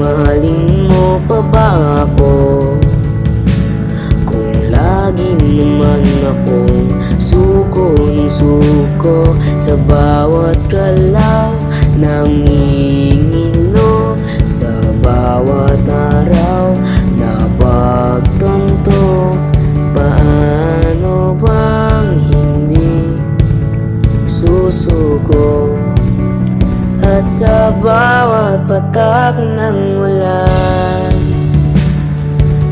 mahalin mo pa ba ako? Kung lagi naman akong suko ng suko sa bawat galaw ng ngingilo, sa bawat araw na pagtanto, paano bang hindi susuko? At sa bawat patak ng ulan,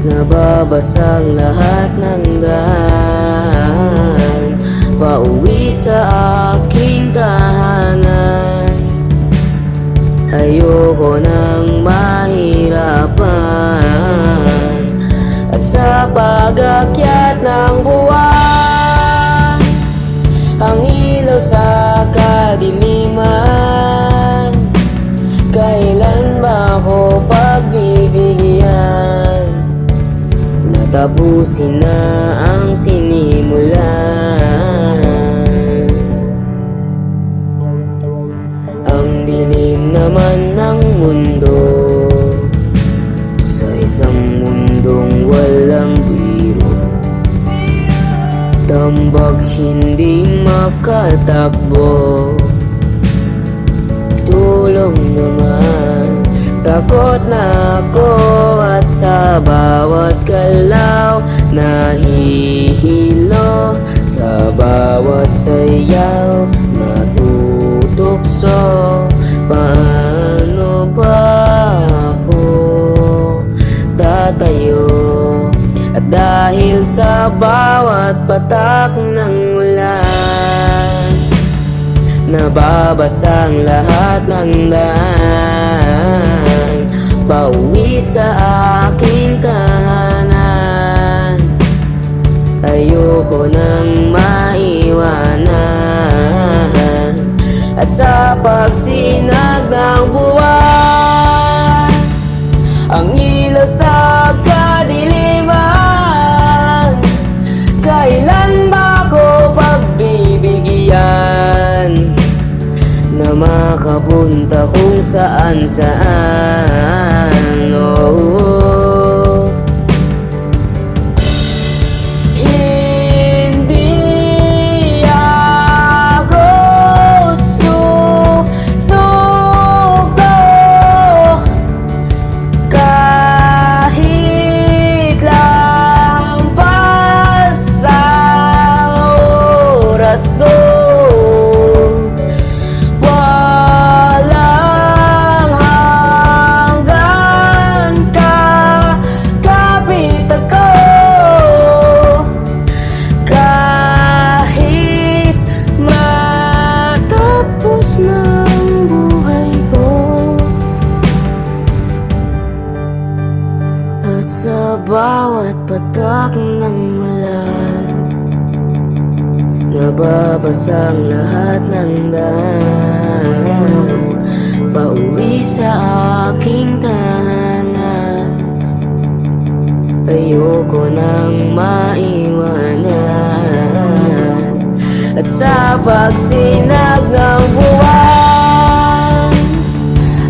nababasang lahat ng daan pauwi sa aking tahanan. Ayoko nang mahirapan, at sa pag-akyat ng buwan, ang ilaw sa kadiliman, kailan ba ako pagbibigyan? Natapusin na ang sinimulan. Ang dilim naman ng mundo, sa isang mundong walang biro, tambak hindi makatakbo. Tulong naman, takot na ako, at sa bawat galaw nahihilo, sa bawat sayaw natutokso. Paano ba ako tatayo? At dahil sa bawat patak ng ulan, nababasang lahat ng daan pauwi sa aking tahanan. Ayoko nang maiwanan, at sa pagsinag ng buwan, ang ilaw sa kadiliman, kailan ba ako pagbibigyan? Na makapunta kung saan saan. Oh, hindi ako susuko kahit lampas ang oras ko. At sa bawat patak ng ulan, nababasang lahat ng daan pauwi sa aking tahanan. Ayoko nang maiwanan, at sa pagsinag ng buwan,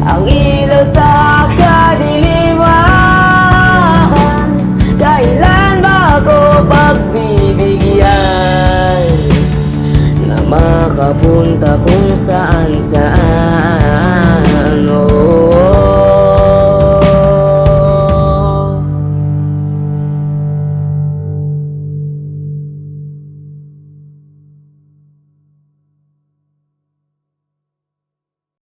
ang ilaw sa kadiliman, kailan ba ako pagbibigyan? Na makapunta kung saan saan.